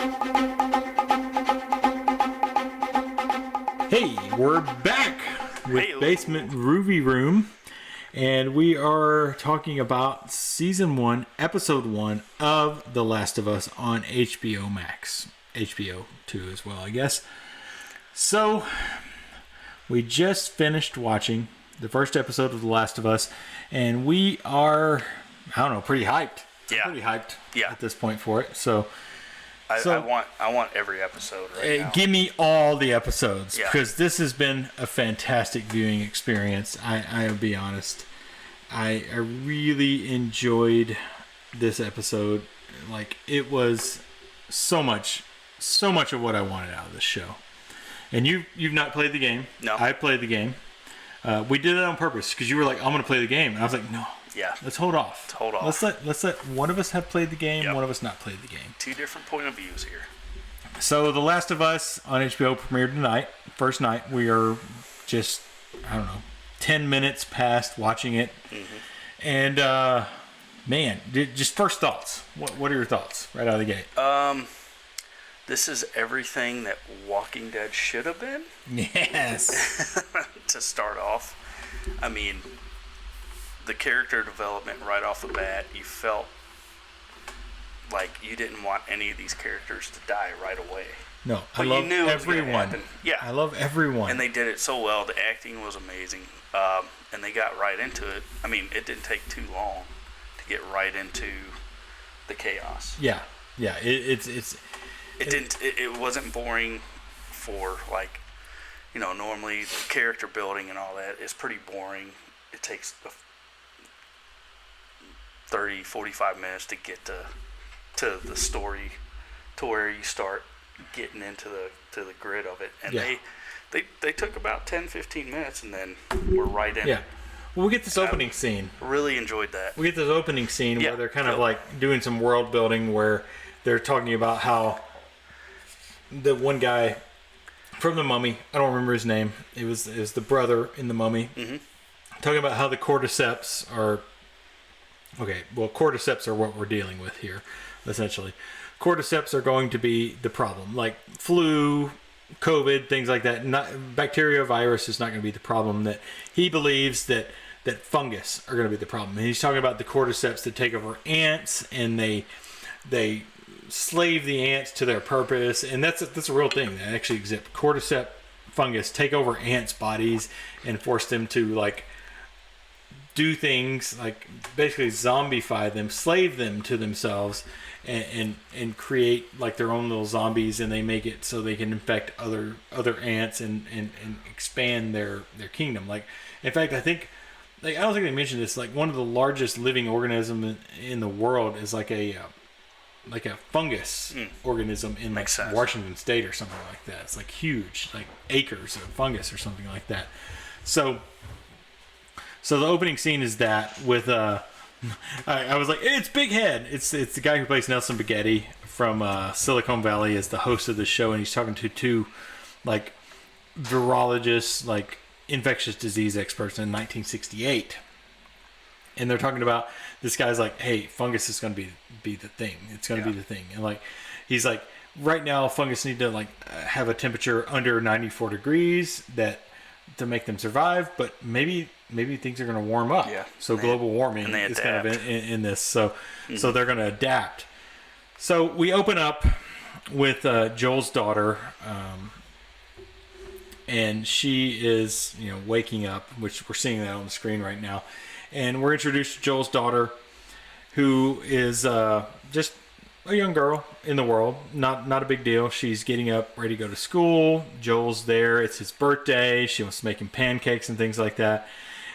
Hey, we're back with Hey-o. Basement Ruby Room, and we are talking about Season 1, Episode 1 of The Last of Us on HBO Max. HBO 2 as well, I guess. So, we just finished watching the first episode of The Last of Us, and we are, pretty hyped. Yeah. Pretty hyped Yeah. at this point for it, so... I want every episode right now. Give me all the episodes, Yeah. because this has been a fantastic viewing experience. I'll be honest. I really enjoyed this episode. Like, it was so much of what I wanted out of this show. And you've not played the game. No. I played the game. We did it on purpose because you were like, I'm going to play the game. And I was like, no. Yeah. Let's hold off. Hold off. Let's let one of us have played the game, Yep. one of us not played the game. Two different point of views here. So, The Last of Us on HBO premiered tonight. First night. We are just, 10 minutes past watching it. Mm-hmm. And, man, just first thoughts. What are your thoughts right out of the gate? This is everything that Walking Dead should have been. Yes. To start off. I mean, the character development right off the bat, you felt like you didn't want any of these characters to die right away. No, But I love you knew it was gonna everyone. happen. Yeah. I love everyone. And they did it so well. The acting was amazing. And they got right into it. I mean, it didn't take too long to get right into the chaos. Yeah. It wasn't boring for, like, normally the character building and all that is pretty boring. It takes 30, 45 minutes to get to the story, to where you start getting into the grid of it. And Yeah. they took about 10, 15 minutes, and then we're right in Yeah. it. Well, we get this opening scene. Really enjoyed that. We get this opening scene Yeah. where they're kind of Yep. like doing some world building where they're talking about how the one guy from the Mummy, I don't remember his name. It was the brother in the Mummy. Mm-hmm. Talking about how the cordyceps are... Okay, well, cordyceps are what we're dealing with here, essentially. Cordyceps are going to be the problem. Like flu, COVID, things like that. Bacteria, virus is not going to be the problem. That he believes that fungus are going to be the problem. And he's talking about the cordyceps that take over ants, and they slave the ants to their purpose. And that's a real thing that actually exists. Cordyceps fungus take over ants' bodies and force them to, like, do things like basically zombify them, slave them to themselves, and create like their own little zombies, and they make it so they can infect other ants and expand their kingdom. Like, in fact, I don't think they mentioned this. Like, one of the largest living organism in the world is like a fungus organism in like Makes sense. Washington State or something like that. It's like huge, like acres of fungus or something like that. So the opening scene is that with I was like, it's Big Head. It's the guy who plays Nelson Spaghetti from Silicon Valley is the host of the show, and he's talking to two like virologists, like infectious disease experts in 1968, and they're talking about this guy's like, hey, fungus is going to be the thing. It's going to be the thing, and like he's like, right now fungus need to like have a temperature under 94 degrees to make them survive, but maybe things are going to warm up. Yeah. So global warming is kind of in this. So they're going to adapt. So we open up with Joel's daughter, and she is waking up, which we're seeing that on the screen right now, and we're introduced to Joel's daughter, who is just a young girl in the world, not a big deal. She's getting up, ready to go to school. Joel's there. It's his birthday. She wants to make him pancakes and things like that.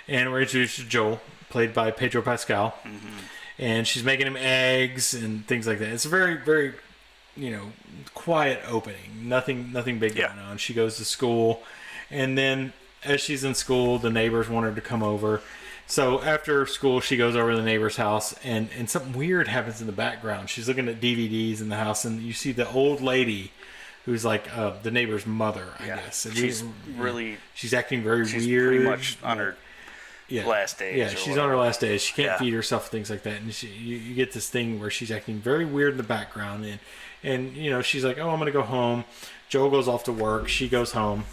And we're introduced to Joel, played by Pedro Pascal. Mm-hmm. And she's making him eggs and things like that. It's a very, very, quiet opening. Nothing big going on. She goes to school. And then as she's in school, the neighbors want her to come over. So after school, she goes over to the neighbor's house, and something weird happens in the background. She's looking at DVDs in the house, and you see the old lady who's like the neighbor's mother, I guess. And she's acting very weird. She's pretty much on her last days. Yeah, she's on her last days. She can't feed herself, things like that. And you get this thing where she's acting very weird in the background, and she's like, oh, I'm gonna go home. Joel goes off to work. She goes home.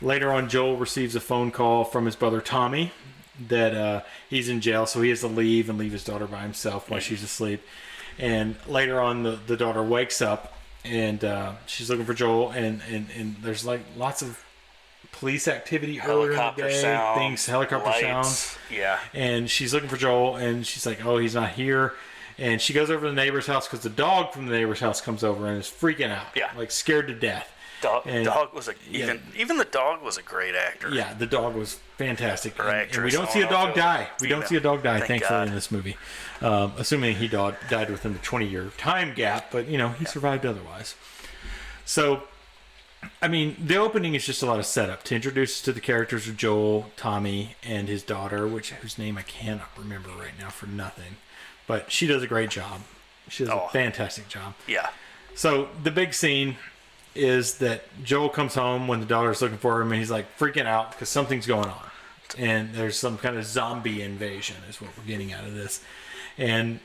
Later on, Joel receives a phone call from his brother Tommy that he's in jail, so he has to leave his daughter by himself while she's asleep. And later on, the daughter wakes up, and she's looking for Joel, and there's like lots of police activity earlier in the day, helicopter lights, sounds. Yeah. And she's looking for Joel, and she's like, oh, he's not here. And she goes over to the neighbor's house because the dog from the neighbor's house comes over and is freaking out. Yeah. Like scared to death. Dog was even the dog was a great actor. Yeah, the dog was fantastic. And we don't actress, see a dog die. We don't see a dog die, Thank thankfully, God. in this movie. Assuming he died within the 20-year time gap, but he survived otherwise. So, I mean, the opening is just a lot of setup to introduce us to the characters of Joel, Tommy, and his daughter, whose name I cannot remember right now for nothing. But she does a great job. She does a fantastic job. Yeah. So the big scene is that Joel comes home when the daughter's looking for him, and he's like freaking out because something's going on. And there's some kind of zombie invasion is what we're getting out of this. And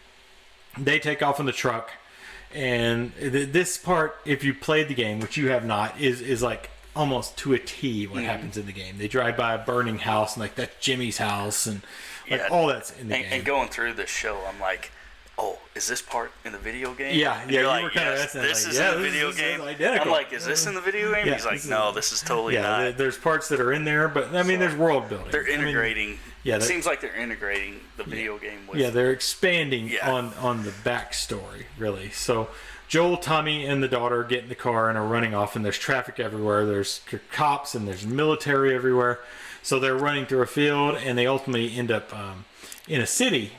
they take off in the truck. And this part, if you played the game, which you have not, is like almost to a T what happens in the game. They drive by a burning house, and like that's Jimmy's house, and like all that's in the game. And going through this show, I'm like, oh, is this part in the video game? Yeah, and yeah. you're You like, were kind yes, of this is in the video game. I'm like, is this in the video game? Yeah, He's like, no, this is totally not. There's parts that are in there, but I mean, there's world building. They're integrating. It seems like they're integrating the video game with. Yeah, they're expanding on the backstory, really. So Joel, Tommy, and the daughter get in the car and are running off, and there's traffic everywhere. There's cops and there's military everywhere. So they're running through a field, and they ultimately end up in a city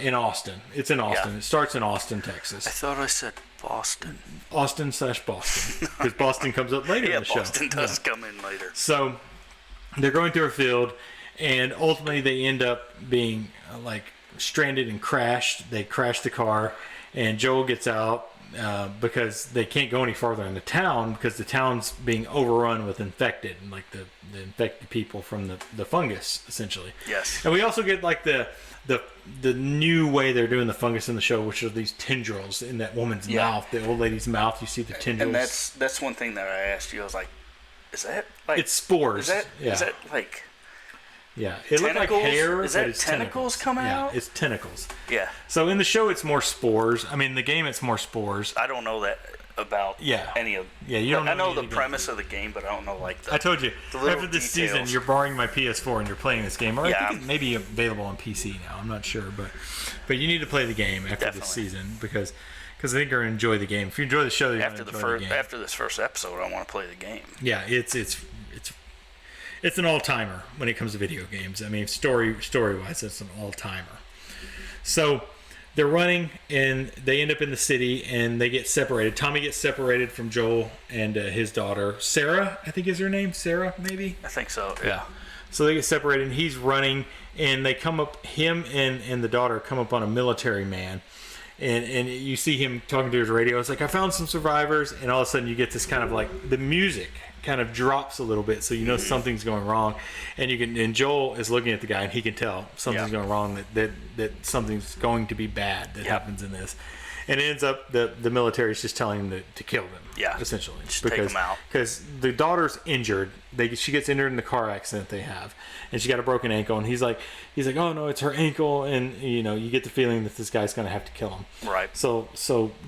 in Austin. It's in Austin. Yeah. It starts in Austin, Texas. I thought I said Boston. Austin/Boston. Because Boston comes up later in the show. Boston does come in later. So they're going through a field, and ultimately they end up being like stranded and crashed. They crash the car, and Joel gets out because they can't go any farther in the town because the town's being overrun with infected, and like the infected people from the fungus, essentially. Yes. And we also get like the new way they're doing the fungus in the show, which are these tendrils in that woman's mouth, the old lady's mouth. You see the tendrils. And that's one thing that I asked you. I was like, is that like... It's spores. Is that like... Yeah, it looked like hair. Is that tentacles coming out? Yeah, it's tentacles. Yeah. So in the show, it's more spores. I mean, in the game, it's more spores. I don't know that about any of. Yeah, you don't. I know the premise of the game, but I don't know like. I told you after this details. season, you're borrowing my PS4 and you're playing this game. Or Yeah, I think it may be available on PC now. I'm not sure, but you need to play the game after this season because I think you're gonna enjoy the game. If you enjoy the show, after this first episode, I want to play the game. Yeah, it's an all-timer when it comes to video games. I mean, story-wise, it's an all-timer. So they're running, and they end up in the city, and they get separated. Tommy gets separated from Joel and his daughter. Sarah, I think is her name. Sarah, maybe? I think so, yeah. So they get separated, and he's running, and they come up, him and the daughter come up on a military man. And you see him talking to his radio. It's like, I found some survivors, and all of a sudden you get this kind of like, the music kind of drops a little bit, so you know something's going wrong, and Joel is looking at the guy, and he can tell something's going wrong, that something's going to be bad that happens in this, and it ends up the military is just telling him to kill them, essentially, just take them out because the daughter's injured. She gets injured in the car accident they have, and she got a broken ankle, and he's like, oh no, it's her ankle, and you get the feeling that this guy's gonna have to kill him. Right. So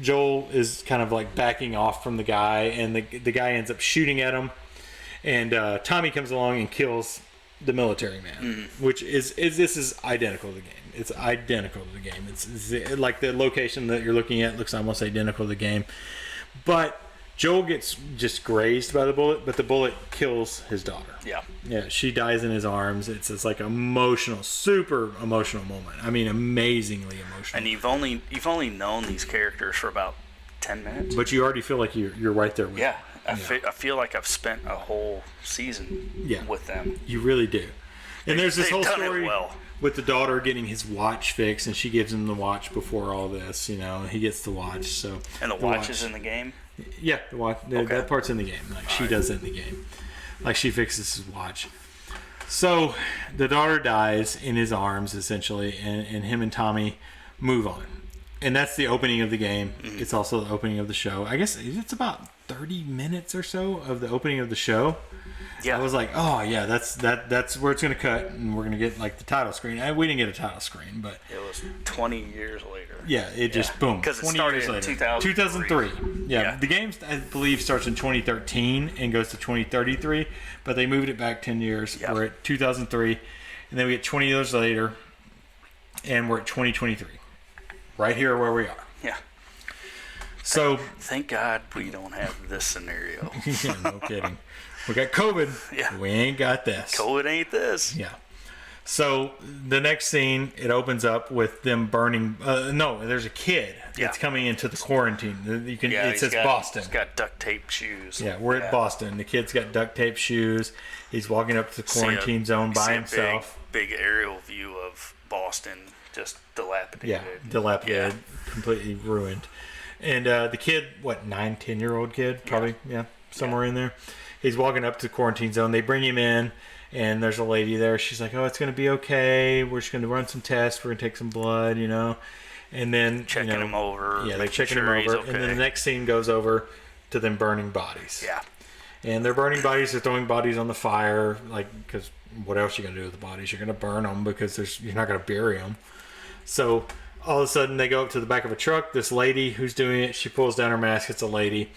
Joel is kind of like backing off from the guy, and the guy ends up shooting at him, and Tommy comes along and kills the military man, which is identical to the game. It's identical to the game. It's like the location that you're looking at looks almost identical to the game, but Joel gets just grazed by the bullet, but the bullet kills his daughter. Yeah, she dies in his arms. It's like emotional, super emotional moment. I mean, amazingly emotional. And you've only known these characters for about 10 minutes. But you already feel like you're right there with them. I feel like I've spent a whole season with them. You really do. And there's this whole done story it well. with the daughter getting his watch fixed, and she gives him the watch before all this. He gets the watch. So and the watch is in the game. Yeah, the watch. That part's in the game. Like she does it in the game. Like she fixes his watch. So the daughter dies in his arms, essentially, and him and Tommy move on. and that's the opening of the game. It's also the opening of the show. I guess it's about 30 minutes or so of the opening of the show. Yeah. I was like, oh yeah, that's where it's gonna cut, and we're gonna get like the title screen. We didn't get a title screen, but it was 20 years later. Yeah, it just boom. Because it 20 started years in later. 2003. Yeah, the game I believe starts in 2013 and goes to 2033, but they moved it back 10 years. Yep. We're at 2003, and then we get 20 years later, and we're at 2023. Right here where we are. Yeah. So thank God we don't have this scenario. Yeah, no kidding. We got COVID. Yeah. We ain't got this. COVID ain't this. Yeah. So the next scene, it opens up with them burning. No, there's a kid that's coming into the quarantine. You can. It says Boston. He's got duct tape shoes. Yeah, we're at Boston. The kid's got duct tape shoes. He's walking up to the quarantine zone by himself. Big aerial view of Boston, just dilapidated. Yeah, dilapidated, completely ruined. And the kid, 9-10-year-old kid, probably, somewhere in there. He's walking up to the quarantine zone. They bring him in, and there's a lady there. She's like, "Oh, it's going to be okay. We're just going to run some tests. We're going to take some blood, And then checking him over. Yeah, they're checking him over. Okay. And then the next scene goes over to them burning bodies. Yeah. And they're burning bodies. They're throwing bodies on the fire, because what else are you going to do with the bodies? You're going to burn them because you're not going to bury them. So all of a sudden, they go up to the back of a truck. This lady who's doing it, she pulls down her mask. It's a lady.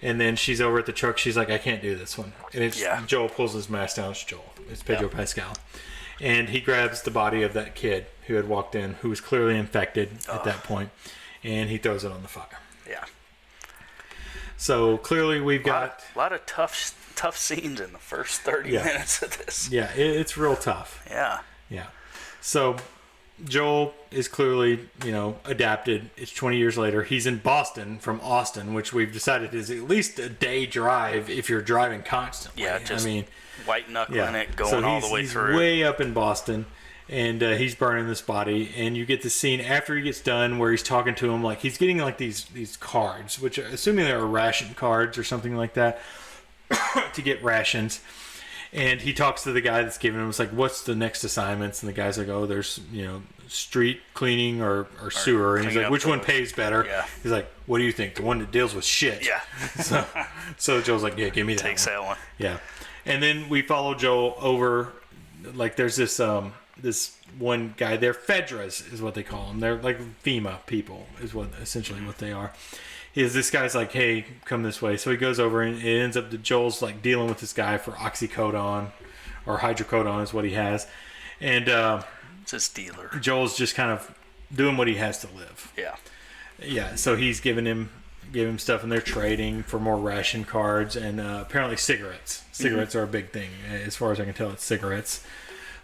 And then she's over at the truck. She's like, "I can't do this one." And it's Joel pulls his mask down. It's Joel. It's Pedro Pascal. And he grabs the body of that kid who had walked in, who was clearly infected at that point, and he throws it on the fire. Yeah. So clearly we've got a lot of tough scenes in the first 30 minutes of this. Yeah, it's real tough. Yeah. Yeah. So Joel is clearly, adapted. It's 20 years later. He's in Boston from Austin, which we've decided is at least a day drive if you're driving constantly. Yeah, white knuckling it, going all the way through. He's way up in Boston, and he's burning this body. And you get the scene after he gets done where he's talking to him, like he's getting like these cards, which assuming they're ration cards or something like that, to get rations. And he talks to the guy that's giving him, it's like, "What's the next assignments?" And the guy's like, "Oh, there's, street cleaning or sewer." And he's like, "Which one pays better?" Yeah. He's like, "What do you think? The one that deals with shit." Yeah. So Joel's like, "Yeah, give me that Takes one." that one. Yeah. And then we follow Joel over, like there's this one guy there, Fedras is what they call them. They're like FEMA people is essentially what they are. This guy's like, "Hey, come this way." So he goes over, and it ends up that Joel's like dealing with this guy for oxycodone, or hydrocodone is what he has. And it's his dealer. Joel's just kind of doing what he has to live. Yeah. Yeah, so he's giving him stuff, and they're trading for more ration cards and apparently cigarettes. Cigarettes are a big thing. As far as I can tell, it's cigarettes.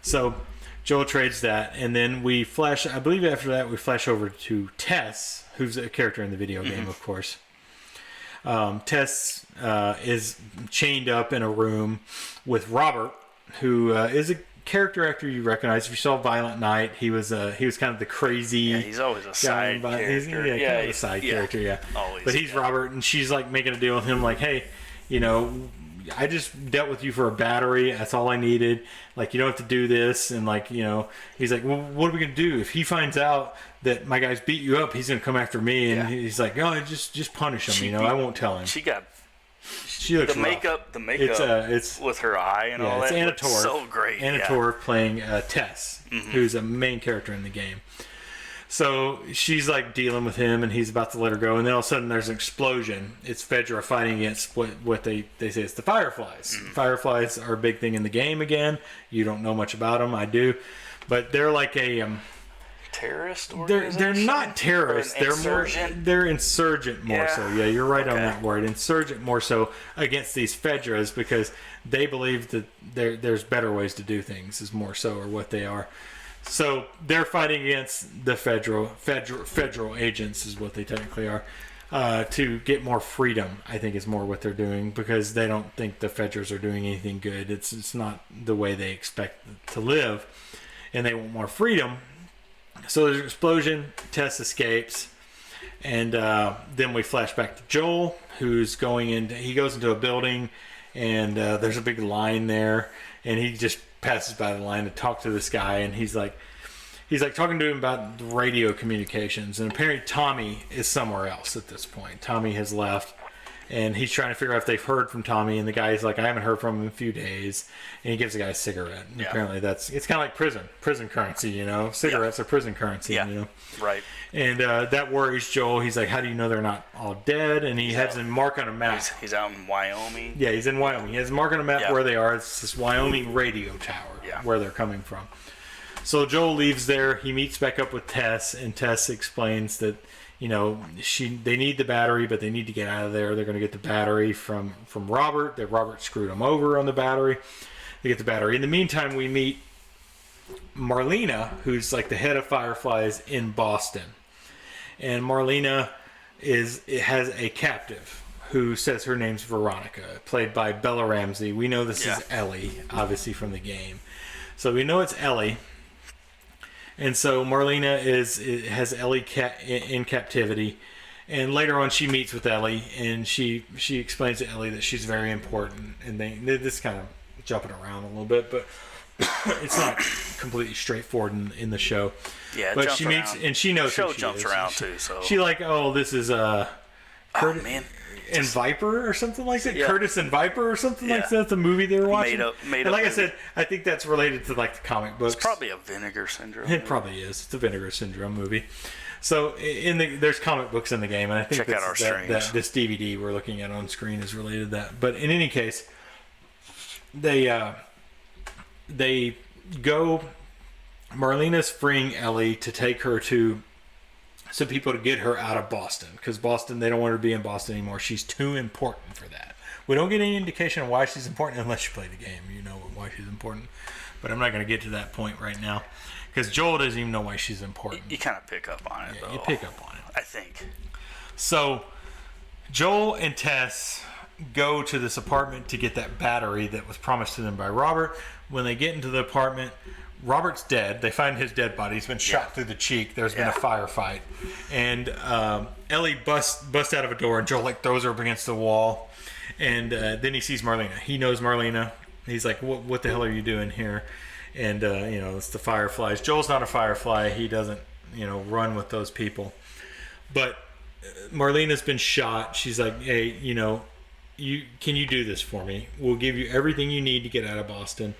So Joel trades that, and then we flash, I believe after that, we flash over to Tess, who's a character in the video game, of course. Tess is chained up in a room with Robert, who is a character actor you recognize. If you saw Violent Night, he was kind of the crazy. Yeah, he's always a side character. He's kind of a side character, yeah. Always. But he's Robert, and she's like making a deal with him, like, "Hey, I just dealt with you for a battery. That's all I needed. Like, you don't have to do this." And like, he's like, "Well, what are we gonna do if he finds out that my guys beat you up? He's gonna come after me." And he's like, "Oh, just punish him. I won't tell him." She looks the makeup. It's with her eye and all that. It's Anna Torv. So great. Anna Torv playing Tess, who's a main character in the game. So she's like dealing with him, and he's about to let her go, and then all of a sudden there's an explosion. It's Fedra fighting against what they say it's the Fireflies. Fireflies are a big thing in the game again. You don't know much about them, I do, but they're like a terrorist organization? They're not terrorists. They're insurgent more so. Yeah, you're right on that word. Insurgent more so against these Fedras because they believe that there's better ways to do things is more so or what they are. So they're fighting against the federal agents is what they technically are to get more freedom. I think is more what they're doing because they don't think the Fedras are doing anything good. It's not the way they expect to live, and they want more freedom. So there's an explosion. Tess escapes, and then we flash back to Joel, who's going into. He goes into a building, and there's a big line there, and he just passes by the line to talk to this guy, and he's he's like talking to him about the radio communications, and apparently Tommy is somewhere else at this point. Tommy has left, and he's trying to figure out if they've heard from Tommy, and the guy's like, I haven't heard from him in a few days, and he gives the guy a cigarette. And apparently it's kind of like prison currency, you know? Cigarettes are prison currency, you know? Right. And that worries Joel. He's like, how do you know they're not all dead? And he has them mark on a map. He's out in Wyoming. Yeah, he's in Wyoming. He has a mark on a map where they are. It's this Wyoming radio tower where they're coming from. So Joel leaves there. He meets back up with Tess, and Tess explains that, you know, they need the battery, but they need to get out of there. They're going to get the battery from Robert. That Robert screwed him over on the battery. They get the battery. In the meantime, we meet Marlena, who's like the head of Fireflies in Boston. And Marlena has a captive who says her name's Veronica, played by Bella Ramsey. We know this is Ellie, obviously from the game. So we know it's Ellie. And so Marlena has Ellie in captivity. And later on she meets with Ellie, and she explains to Ellie that she's very important. And they're just kind of jumping around a little bit, but it's not completely straightforward in the show. Yeah, but she meets and she knows the show who she jumps is. around too. So she like, oh, this is Curtis and Viper or something like that. Yeah. Curtis and Viper or something like that. The movie they were watching. Made and like up I said, I think that's related to like the comic books. It's probably a Vinegar Syndrome. It probably is. It's a Vinegar Syndrome movie. So there's comic books in the game, and I think that this DVD we're looking at on screen is related to that. But in any case, they go. Marlena's freeing Ellie to take her to some people to get her out of Boston, because Boston, they don't want her to be in Boston anymore. She's too important for that. We don't get any indication of why she's important unless you play the game. You know why she's important, but I'm not going to get to that point right now, because Joel doesn't even know why she's important. You kind of pick up on it, though. You pick up on it, I think. So Joel and Tess go to this apartment to get that battery that was promised to them by Robert. When they get into the apartment, Robert's dead. They find his dead body. He's been shot through the cheek. There's been a firefight. And Ellie busts out of a door, and Joel like throws her up against the wall. And then he sees Marlena. He knows Marlena. He's like, what the hell are you doing here? And, you know, it's the Fireflies. Joel's not a Firefly. He doesn't, you know, run with those people. But Marlena's been shot. She's like, hey, you know, can you do this for me? We'll give you everything you need to get out of Boston.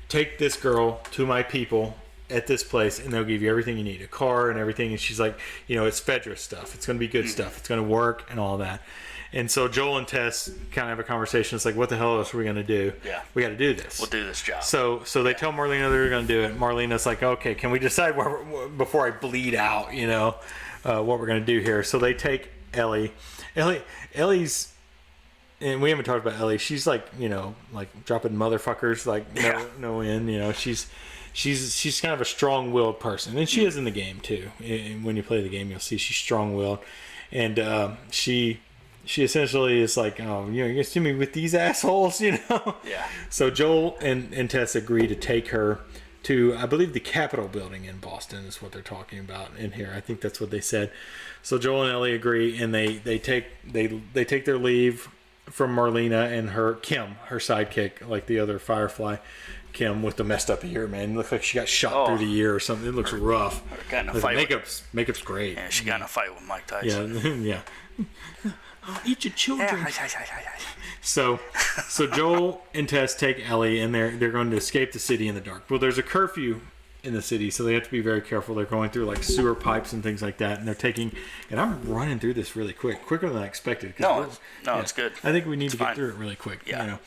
Take this girl to my people at this place, and they'll give you everything you need, a car and everything. And she's like, you know, it's Fedra stuff. It's going to be good stuff. It's going to work and all that. And so Joel and Tess kind of have a conversation. It's like, what the hell else are we going to do? Yeah. We got to do this. We'll do this job. So they tell Marlena they're going to do it. Marlena's like, okay, can we decide before I bleed out, you know, what we're going to do here? So they take Ellie. Ellie's... And we haven't talked about Ellie. She's like, you know, like dropping motherfuckers, like no end. You know, she's kind of a strong-willed person, and she is in the game too. And when you play the game, you'll see she's strong-willed, and she essentially is like, oh, you know, you're gonna see me with these assholes, you know. Yeah. So Joel and Tess agree to take her to, I believe, the Capitol building in Boston is what they're talking about in here. I think that's what they said. So Joel and Ellie agree, and they take their leave from Marlena and her Kim, her sidekick, like the other Firefly, Kim, with the messed up ear, man. It looks like she got shot through the ear or something. It looks rough. Got in a fight makeup's great. Yeah, she got in a fight with Mike Tyson. Yeah. I'll eat your children. So Joel and Tess take Ellie, and they're going to escape the city in the dark. Well, there's a curfew in the city, so they have to be very careful. They're going through like sewer pipes and things like that, and they're taking. And I'm running through this really quicker than I expected. It's good. I think we need to get through it really quick. Yeah. You know?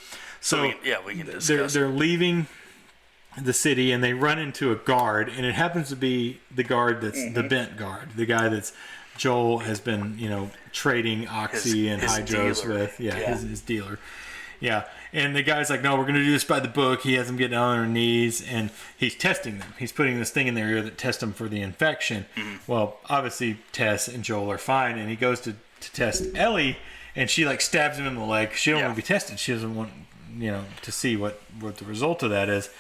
So we can discuss. They're leaving the city, and they run into a guard, and it happens to be the guard that's the bent guard, the guy that's Joel has been, you know, trading oxy and hydros dealer. with. His dealer. Yeah, and the guy's like, no, we're going to do this by the book. He has them get down on their knees, and he's testing them. He's putting this thing in their ear that tests them for the infection. Well, obviously, Tess and Joel are fine, and he goes to test Ellie, and she, like, stabs him in the leg. She don't want to be tested. She doesn't want, you know, to see what the result of that is.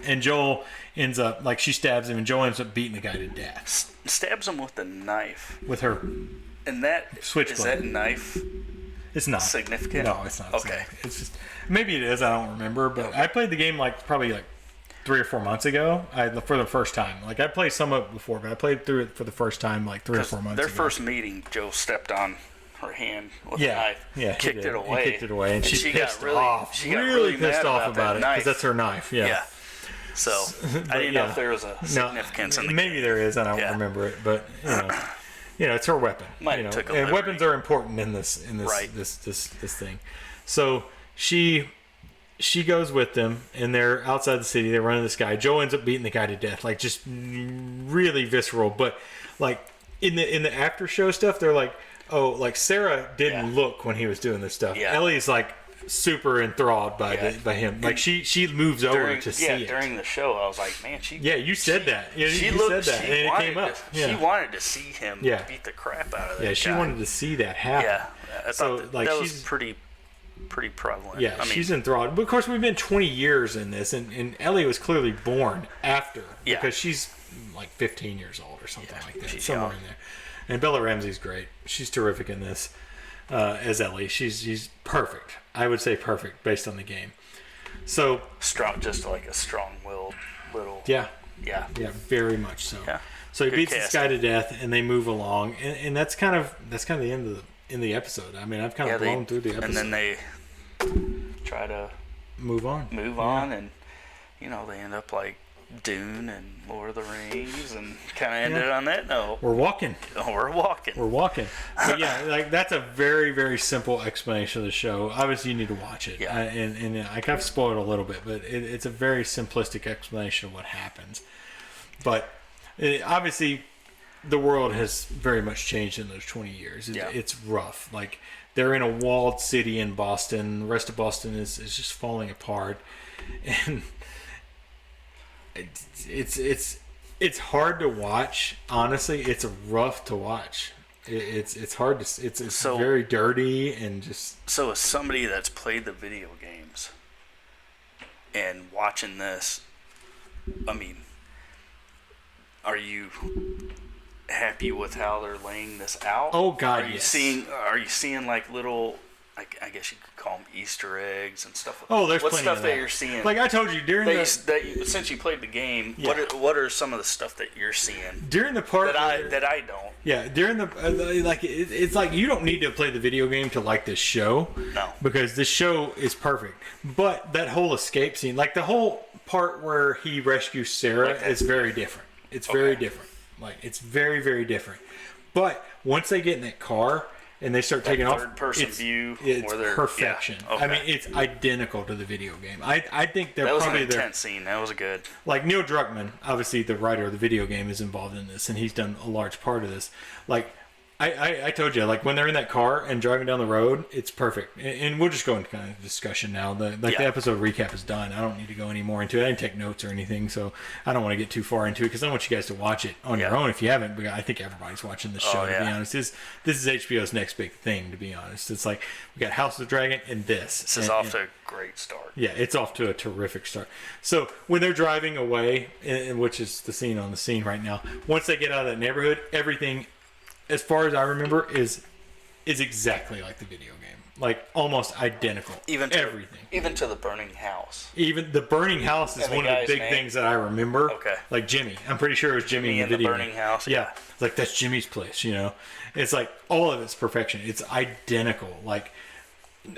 And Joel ends up, like, she stabs him, and Joel ends up beating the guy to death. Stabs him with a knife. With her and that switchblade. Is that knife... It's not significant. No, it's not. Okay. It's just maybe it is. I don't remember. But I played the game probably 3 or 4 months ago. For the first time. Like I played some of it before, but I played through it for the first time like 3 or 4 months their ago. first meeting, Joe stepped on her hand with a Yeah, knife, yeah, kicked it away. He kicked it away, and she pissed got really off. She got really pissed mad off about it that because that's her knife. Yeah. Yeah. So I didn't know if there was a significance in the maybe game. there is. I don't remember it, but it's her weapon. Might have took a and liberty. weapons are important in this Right. this thing. So she goes with them, and they're outside the city. They're running this guy. Joe ends up beating the guy to death, like just really visceral. But like in the after show stuff, they're like, oh, like Sarah didn't look when he was doing this stuff. Yeah. Ellie's like super enthralled by him. Like she moves over to see it. During the show, I was like, man, you said that. Yeah, she you looked, said that, and it came up. She wanted to see him beat the crap out of that Yeah, she guy. wanted to see that happen. Yeah, I So, thought like, that was she's- pretty prevalent. Yeah, I mean, she's enthralled. But of course, we've been 20 years in this, and Ellie was clearly born after because she's like 15 years old or something like that, she's somewhere young. in there. And Bella Ramsey's great. She's terrific in this as Ellie. She's perfect. I would say perfect based on the game. So strong, just like a strong-willed little. yeah, Yeah. very much so. Yeah. So he Good beats this casting. guy to death, and they move along, and that's kind of the end of the episode. I mean, I've kind of blown through the episode. And then they try to move on. and they end up like Dune and Lord of the Rings, and kind of ended on that note. We're walking. We're walking. We're walking. But yeah, like that's a very, very simple explanation of the show. Obviously, you need to watch it. Yeah. And I kind of spoiled a little bit, but it's a very simplistic explanation of what happens. But obviously, the world has very much changed in those 20 years. It's rough. Like they're in a walled city in Boston. The rest of Boston is just falling apart, and it's hard to watch. Honestly, it's rough to watch. It's hard to. It's So- very dirty and just. So, as somebody that's played the video games and watching this, I mean, are you happy with how they're laying this out? Oh God, Are you yes. seeing like little, I guess you could call them Easter eggs and stuff? Oh, there's what plenty stuff of that you're seeing? Like I told you during Since you played the game, Yeah. what are some of the stuff that you're seeing during the part that I don't? Yeah, during the it's like you don't need to play the video game to like this show. No. Because this show is perfect. But that whole escape scene, like the whole part where he rescues Sarah, is very different. It's very different. Like it's very, very different. But once they get in that car and they start taking off, third-person view, it's where they're perfection. yeah, okay. I mean, it's identical to the video game. I think they're That was an probably intense scene. That was good. like Neil Druckmann, obviously the writer of the video game, is involved in this, and he's done a large part of this. Like, I told you, like when they're in that car and driving down the road, it's perfect. And we'll just go into kind of discussion now. The episode recap is done. I don't need to go any more into it. I didn't take notes or anything, so I don't want to get too far into it because I want you guys to watch it on your own if you haven't. But I think everybody's watching this show. To be honest, this is HBO's next big thing. To be honest, it's like we got House of the Dragon and this. This is off to a great start. Yeah, it's off to a terrific start. So when they're driving away, which is the scene on the scene right now, once they get out of that neighborhood, everything, as far as I remember, is exactly like the video game, like almost identical. Everything, even to the burning house. even the burning house is And the one of the guy's big name? thing that I remember. Okay. Like Jimmy, I'm pretty sure it was Jimmy in the the video burning game. house. Yeah, like that's Jimmy's place. It's like all of it's perfection. It's identical. Like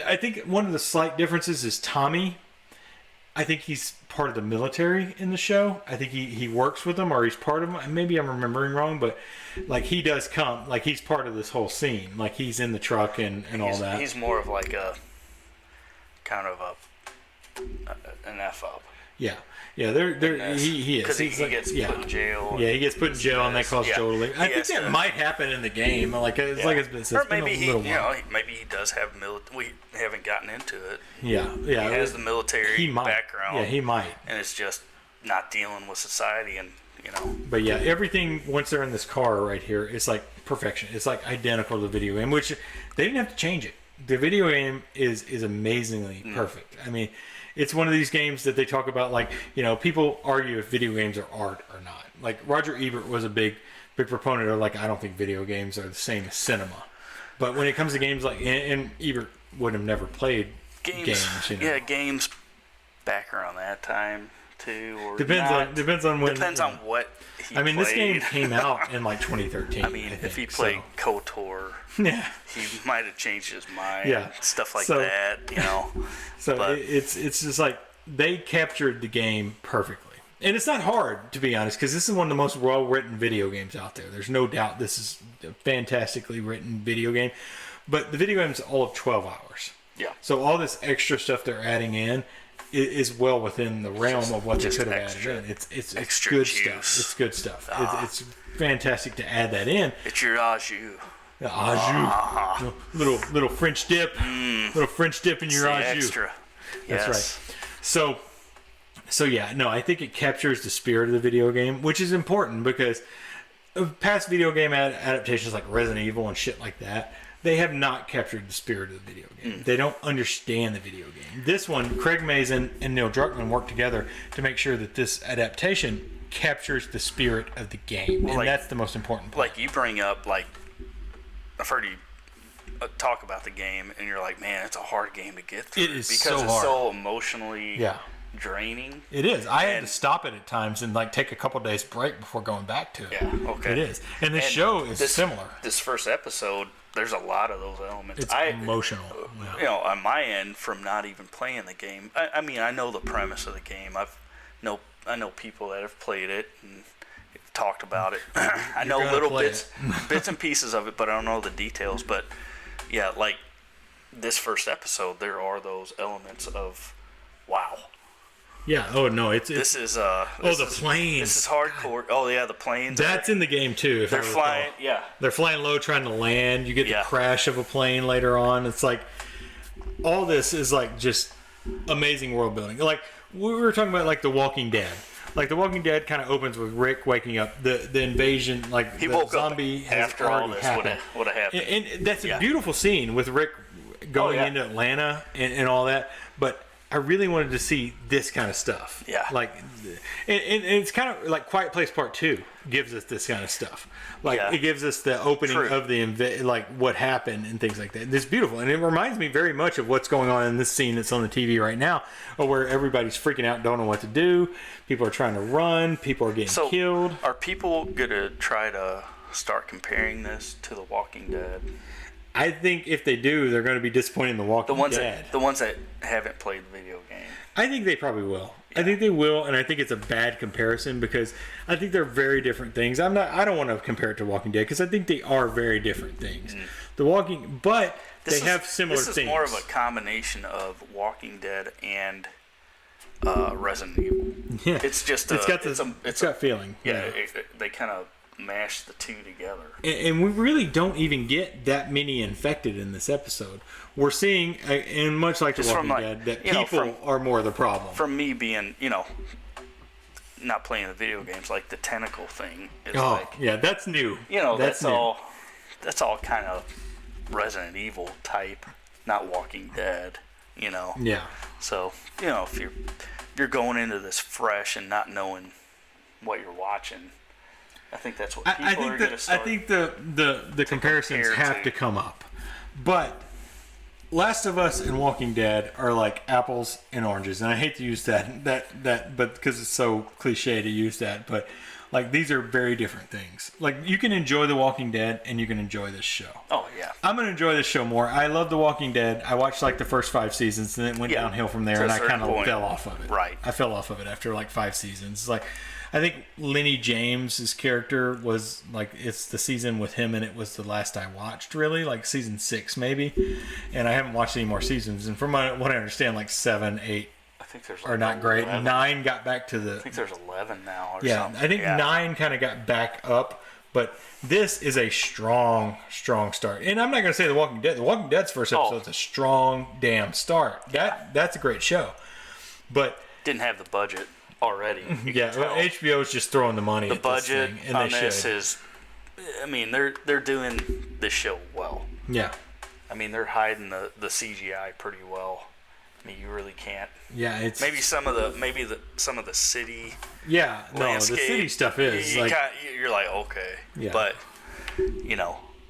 I think one of the slight differences is Tommy. I think he's part of the military in the show. I think he works with them, or he's part of them. Maybe I'm remembering wrong, but like he does come, like he's part of this whole scene. Like he's in the truck and all that. He's more of like a kind of an F up. Yeah. He is. Because he He's like, gets put in jail. Yeah, he gets put in jail, and that causes Yeah. Joel to leave. I think that might happen in the game. Like it's been, or maybe a little while. maybe he does have we haven't gotten into it. Yeah. He has the military he might. background. Yeah, he might. And it's just not dealing with society, and But yeah, everything once they're in this car right here, it's like perfection. It's like identical to the video game, which they didn't have to change it. The video game is amazingly perfect. I mean, it's one of these games that they talk about, like, people argue if video games are art or not. Like Roger Ebert was a big proponent of, like, I don't think video games are the same as cinema. But when it comes to games like, and Ebert would have never played games. Yeah, games back around that time to, or depends on when. Depends on what he played. This game came out in like 2013. I mean, if he played KOTOR, yeah, he might have changed his mind. Yeah. Stuff like that, So but, it's just like they captured the game perfectly, and it's not hard, to be honest, because this is one of the most well-written video games out there. There's no doubt this is a fantastically written video game, but the video game's all of 12 hours. Yeah. So all this extra stuff they're adding in is well within the realm of what they could have added in. It's good stuff. It's good stuff. It's fantastic to add that in. It's your au jus. Au jus. Little French dip. Little French dip in your au jus. Extra. That's right. So yeah, no, I think it captures the spirit of the video game, which is important because of past video game adaptations like Resident Evil and shit like that, they have not captured the spirit of the video game. They don't understand the video game. This one, Craig Mazin and Neil Druckmann worked together to make sure that this adaptation captures the spirit of the game, and that's the most important part. Like you bring up, like I've heard you talk about the game, and you're like, man, it's a hard game to get through. It is because so it's hard. so emotionally draining. It is. I had to stop it at times and like take a couple days break before going back to it. Yeah, okay. It is. And the show is similar. This first episode, there's a lot of those elements. It's emotional. On my end, from not even playing the game, I mean, I know the premise of the game. I know people that have played it and talked about it. I know little bits and pieces of it, but I don't know the details. But yeah, like this first episode, there are those elements of wow. Yeah. Oh no, this is the planes. This is hardcore. Oh yeah, the planes. That's in the game too. They're flying. Yeah. They're flying low, trying to land. You get the crash of a plane later on. It's like all this is like just amazing world building. Like we were talking about, like The Walking Dead. Like The Walking Dead kind of opens with Rick waking up. The invasion, like he the woke zombie up has after all this happened. Would have happened. And that's a beautiful scene with Rick going into Atlanta and all that. But I really wanted to see this kind of stuff. Yeah. Like, and it's kind of like Quiet Place Part 2 gives us this kind of stuff. Like, it gives us the opening of the, like, what happened and things like that. It's beautiful. And it reminds me very much of what's going on in this scene that's on the TV right now, where everybody's freaking out, don't know what to do. People are trying to run. People are getting killed. Are people going to try to start comparing this to The Walking Dead? I think if they do, they're going to be disappointed in The Walking Dead. The ones that haven't played the video game. I think they probably will. Yeah. I think they will, and I think it's a bad comparison because I think they're very different things. I don't want to compare it to Walking Dead because I think they are very different things. But they have similar things. This is more of a combination of Walking Dead and Resident Evil. Yeah, it's just it's got feeling. Yeah, they kind of mash the two together. And we really don't even get that many infected in this episode. We're seeing, and much like The Walking Dead, that people are more the problem. From me being, not playing the video games, like the tentacle thing is that's new. That's all kind of Resident Evil type, not Walking Dead, Yeah. So, if you're going into this fresh and not knowing what you're watching, I think that's what people are going to start. I think the comparisons have to come up. But Last of Us and Walking Dead are like apples and oranges. And I hate to use that but because it's so cliche to use that, but like these are very different things. Like you can enjoy The Walking Dead and you can enjoy this show. Oh yeah. I'm going to enjoy this show more. I love The Walking Dead. I watched like the first 5 seasons and it went downhill from there and I kind of fell off of it. Right. I fell off of it after like 5 seasons. It's like I think Lenny James's character was like, it's the season with him and it was the last I watched really, like season 6 maybe. And I haven't watched any more seasons. And from what I understand, like 7, 8 I think there's are not great. 11. 9 got back to the... I think there's 11 now or yeah, something. I think 9 kind of got back up. But this is a strong start. And I'm not going to say The Walking Dead. The Walking Dead's first episode is a strong damn start. That's a great show. But... didn't have the budget already. HBO's just throwing the money at budget this thing, and on this is, I mean, they're doing this show well. Yeah. I mean, they're hiding the CGI pretty well. I mean, you really can't. Yeah, it's maybe some of the city. Yeah, landscape, the city stuff is you're like okay, but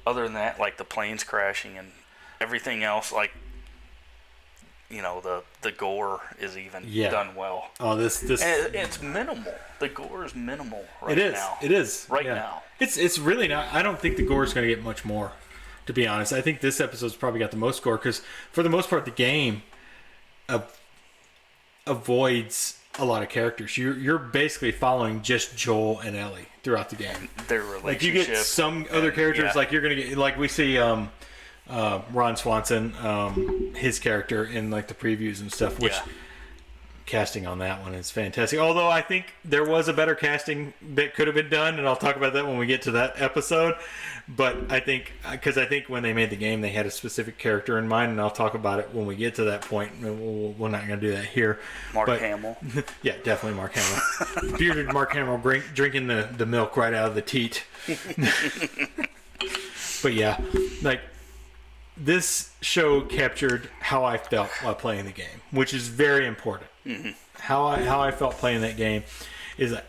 other than that, like the planes crashing and everything else, like the gore is even Yeah. done well. Oh, this And it's minimal. The gore is minimal it is. now. It is Right yeah. now. It's really not. I don't think the gore is going to get much more. To be honest, I think this episode's probably got the most gore because for the most part, the game avoids a lot of characters. You're basically following just Joel and Ellie throughout the game. Their relationship. Like you get some other characters, yeah. like you're gonna get, like we see Ron Swanson, his character in like the previews and stuff, which casting on that one is fantastic. Although I think there was a better casting that could have been done, and I'll talk about that when we get to that episode. But I think, because I think when they made the game, they had a specific character in mind, and I'll talk about it when we get to that point. We're not going to do that here. Mark Hamill. Yeah, definitely Mark Hamill. Bearded Mark Hamill drinking the milk right out of the teat. But yeah, like this show captured how I felt while playing the game, which is very important. Mm-hmm. How I felt playing that game is that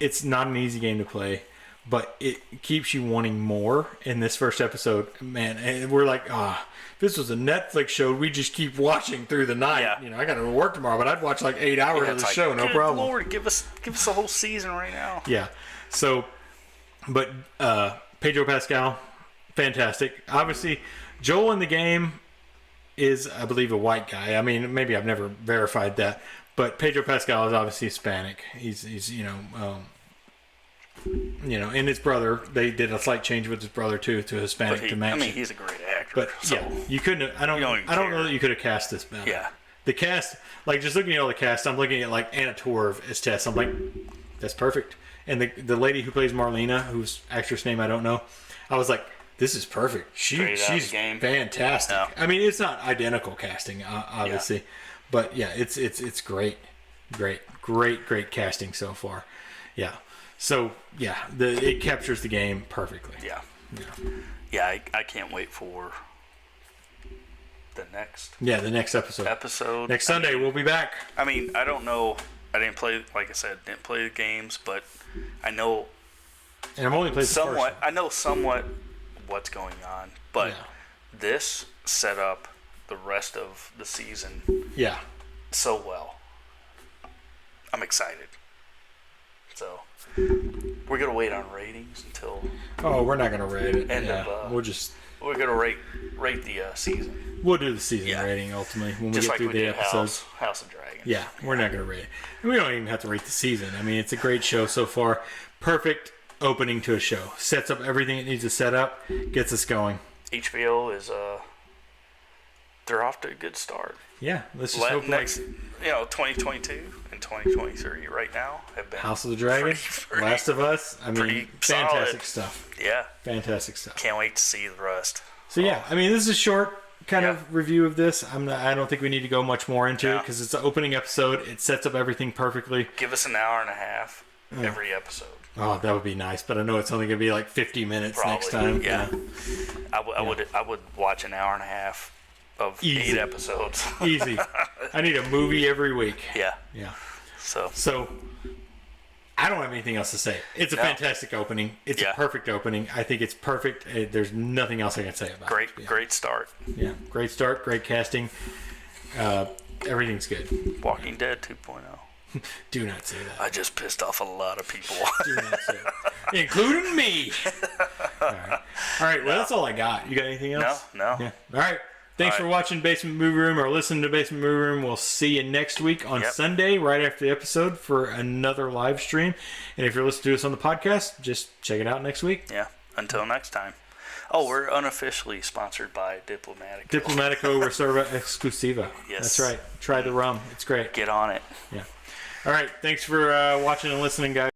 it's not an easy game to play, but it keeps you wanting more. In this first episode, man, and we're like, if this was a Netflix show, we just keep watching through the night. Yeah. I got to work tomorrow, but I'd watch like 8 hours of the show, no Good problem. Lord, give us a whole season right now. Yeah. So, but Pedro Pascal, fantastic. Obviously, Joel in the game is, I believe, a white guy. I mean, maybe I've never verified that, but Pedro Pascal is obviously Hispanic. He's and his brother, they did a slight change with his brother too to Hispanic to match. I mean, he's a great actor. But so. yeah, you couldn't. I don't know that you could have cast this better. Yeah. The cast, like just looking at all the cast, I'm looking at like Anna Torv as Tess. I'm like, that's perfect. And the lady who plays Marlena, whose actress name I don't know, I was like, this is perfect. She's fantastic. Yeah. I mean, it's not identical casting, obviously, but yeah, it's great, great casting so far. Yeah. So yeah, it captures the game perfectly. Yeah. I can't wait for the next. Yeah, the next episode. Next Sunday we'll be back. I mean, I don't know. I didn't play, like I said, didn't play the games, but I know. And I've only played somewhat. the first one. I know somewhat what's going on, but this set up the rest of the season. Yeah. So well. I'm excited. So we're gonna wait on ratings until. Oh, we're not gonna rate it. End of, we're gonna rate the season. We'll do the season rating ultimately when Just we get like through we the did episodes. House of Dragons. Yeah, we're not gonna rate it. And we don't even have to rate the season. I mean, it's a great show so far. Perfect opening to a show. Sets up everything it needs to set up. Gets us going. HBO is they're off to a good start. Yeah, let's just hope next. 2022 and 2023 right now have been House of the Dragon, Last of Us. I mean, fantastic solid stuff. Yeah, fantastic stuff. Can't wait to see the rest. So yeah, I mean, this is a short kind of review of this. I don't think we need to go much more into it because it's an opening episode. It sets up everything perfectly. Give us an hour and a half every episode. Oh, that would be nice, but I know it's only going to be like 50 minutes next time. Yeah. I would watch an hour and a half of Easy. 8 episodes. Easy. I need a movie every week. Yeah. Yeah. So I don't have anything else to say. It's a fantastic opening. It's a perfect opening. I think it's perfect. There's nothing else I can say about it. Great start. Yeah. Great start. Great casting. Everything's good. Walking Dead 2.0. Do not say that. I just pissed off a lot of people. Do not say that. Including me. All right. Well, that's all I got. You got anything else? No. Yeah. All right. Thanks for watching Basement Movie Room or listening to Basement Movie Room. We'll see you next week on Sunday, right after the episode, for another live stream. And if you're listening to us on the podcast, just check it out next week. Yeah. Until next time. Oh, we're unofficially sponsored by Diplomatico. Diplomatico Reserva Exclusiva. Yes. That's right. Try the rum. It's great. Get on it. Yeah. All right. Thanks for watching and listening, guys.